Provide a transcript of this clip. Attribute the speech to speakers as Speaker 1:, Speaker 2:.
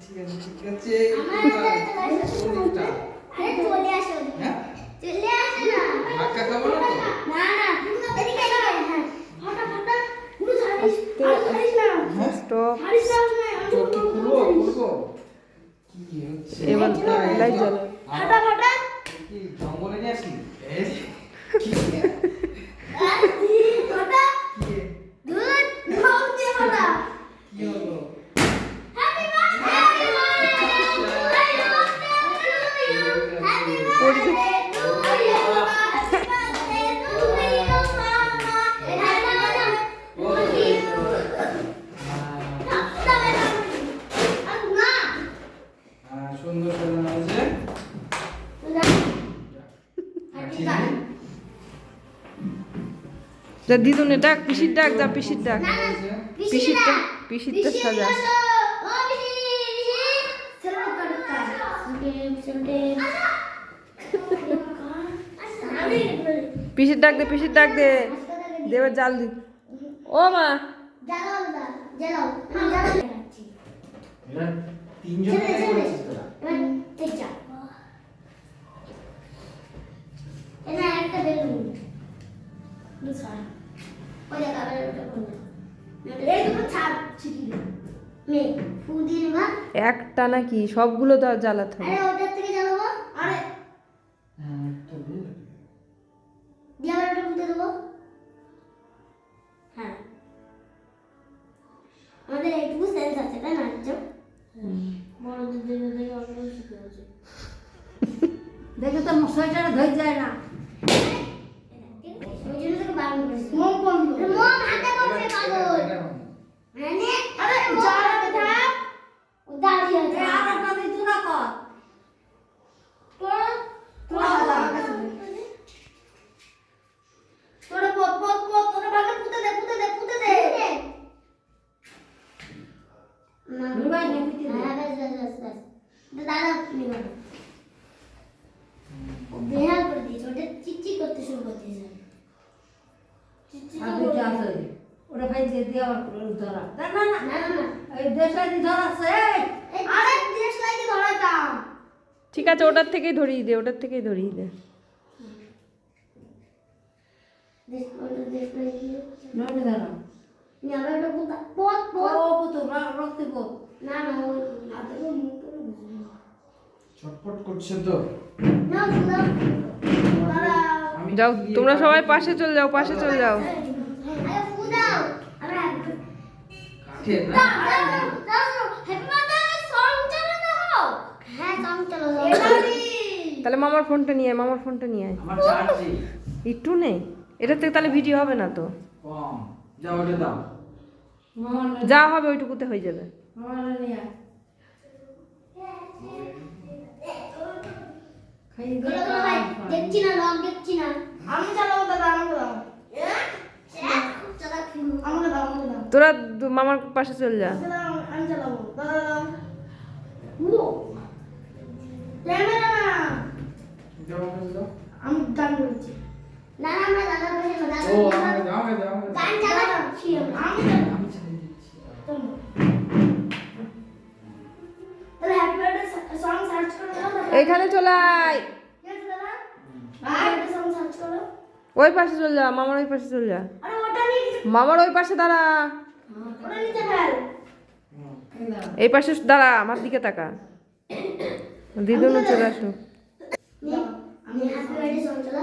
Speaker 1: ঠিক আছে ঠিক আছে
Speaker 2: আরে চলে আসো
Speaker 1: হ্যাঁ
Speaker 2: চলে আসো না
Speaker 1: ধাক্কা খাবো না তো
Speaker 2: না না এদিকে এসো হ্যাঁ ফটা ফটা পুরো ছাড়িস না
Speaker 3: স্টপ
Speaker 2: ছাড়িস না
Speaker 1: তো কি খুলবো খুলবো কি হচ্ছে
Speaker 3: এবার লাইট জ্বালো
Speaker 2: ফটা ফটা
Speaker 1: কি জঙ্গলে নিয়ে আসি কি
Speaker 2: আরে ফটা
Speaker 1: কি
Speaker 2: দুধ খাও দিয়ে ফটা
Speaker 1: কি হলো
Speaker 2: হ্যাপি বার্থডে হ্যাপি বার্থডে
Speaker 1: সুন্দর সাজানো হয়েছে
Speaker 3: যা দিদুনে ডাক পিসির ডাক যা পিসির ডাক পিসিরটা সাজা পিসির ডাক দে পিসির ডাক দে দেবার জাল দি ও মা
Speaker 1: এরা তিনজন মিলে করেছিস তোরা
Speaker 3: একটা নাকি সবগুলো তো জ্বালাতে হবে
Speaker 2: ওটার থেকে জ্বালাবো আরে
Speaker 1: হ্যাঁ একটা দিয়ে
Speaker 2: দিয়ে আবার ওটা ফুটে দেবো হ্যাঁ আমাদের এইটুকু সেন্স আছে তাই না একদম বড়দের দেখে দেখে অল্প শিখে আছে
Speaker 4: দেখে তো মশাইটা ধরে যায় না
Speaker 2: ওই জন্য তোকে বারণ করেছি মম হাতে করছে পাগল মানে আরে জানাতে থাক ও দাঁড়িয়ে আছে
Speaker 4: আর একটা দিতু না কর
Speaker 2: তোরা পপ তোরা ভালো পুঁতে দে না
Speaker 4: নুবাই না পিটি দে
Speaker 2: হ্যাঁ বাস দাদা তুমি বলো ও বেহাল করে দিয়েছে ওটা চিকচিক করতে শুরু করে দিয়েছে চিকচিক
Speaker 4: আর দুটো আছে ওটা ভাই দিয়ে দিয়ে আবার ধরা না না না
Speaker 2: না না
Speaker 4: এই দেশে দি ধরাছে
Speaker 2: আরে দেশ লাইকে ধরাতাম
Speaker 3: ঠিক আছে ওটার থেকেই ধরিয়ে দে ওটার থেকেই ধরিয়ে দে
Speaker 2: দেশ লাইকে
Speaker 4: নড়ে ধরা
Speaker 2: নি আবার ওটা পপ
Speaker 4: ও পুতো রক্তি পো
Speaker 2: না না ওই হাতে তো মুখ করে
Speaker 1: ছটফট করছে তো
Speaker 2: না না দাঁড়া
Speaker 1: আমি
Speaker 3: যাও তোমরা সবাই পাশে চলে যাও পাশে চলে যাও
Speaker 2: আরে ফু দাও আমরা
Speaker 1: কাঠে না
Speaker 2: হ্যাপি বার্থডে সং চালাতে হোক হ্যাঁ সং চালাতে
Speaker 3: তাহলে মামার ফোনটা নিয়ে আয় মামার ফোনটা নিয়ে আয়
Speaker 1: আমার চার্জে
Speaker 3: একটু নেই এটা থেকে তাহলে ভিডিও হবে না তো
Speaker 1: কম যাও ওটা দাও
Speaker 4: মামা
Speaker 3: যা হবে ওইটুকুতে হয়ে যাবে
Speaker 4: মামা নিয়া খাই দে
Speaker 2: দেখছি না লগ দেখছি না আমি চালাবো দাদা আমাকে দাও আমাকে দাও
Speaker 3: তোরা মামার পাশে চলে যা
Speaker 2: আমি চালাবো দাদা দাও ও ক্যামেরা না
Speaker 1: যাও আমাকে দাও
Speaker 2: আমি গান বলছি না না আমরা দাদা বসে না দাদা
Speaker 1: ও আমাকে দাও আমাকে দাও
Speaker 2: গান চালাচ্ছি আমি
Speaker 1: আমি চালিয়ে দিচ্ছি
Speaker 2: তাহলে হ্যাপি বার্থডে সং সার্চ করে দাও
Speaker 3: এইখানে চলে আয়
Speaker 2: ঠিক আছে দাদা হ্যাপি বার্থডে সং সার্চ করো
Speaker 3: ওই পাশে চলে যা মামার ওই পাশে চলে যা
Speaker 2: আরে ওটা নিয়ে কিছু
Speaker 3: মামার ওই পাশে দাঁড়া
Speaker 2: ওটা নিচে ফেল
Speaker 3: এই পাশে দাঁড়া আমার দিকে তাকা দিদুনও চলে আসো
Speaker 2: আমি হ্যাপি বার্থডে সং চালা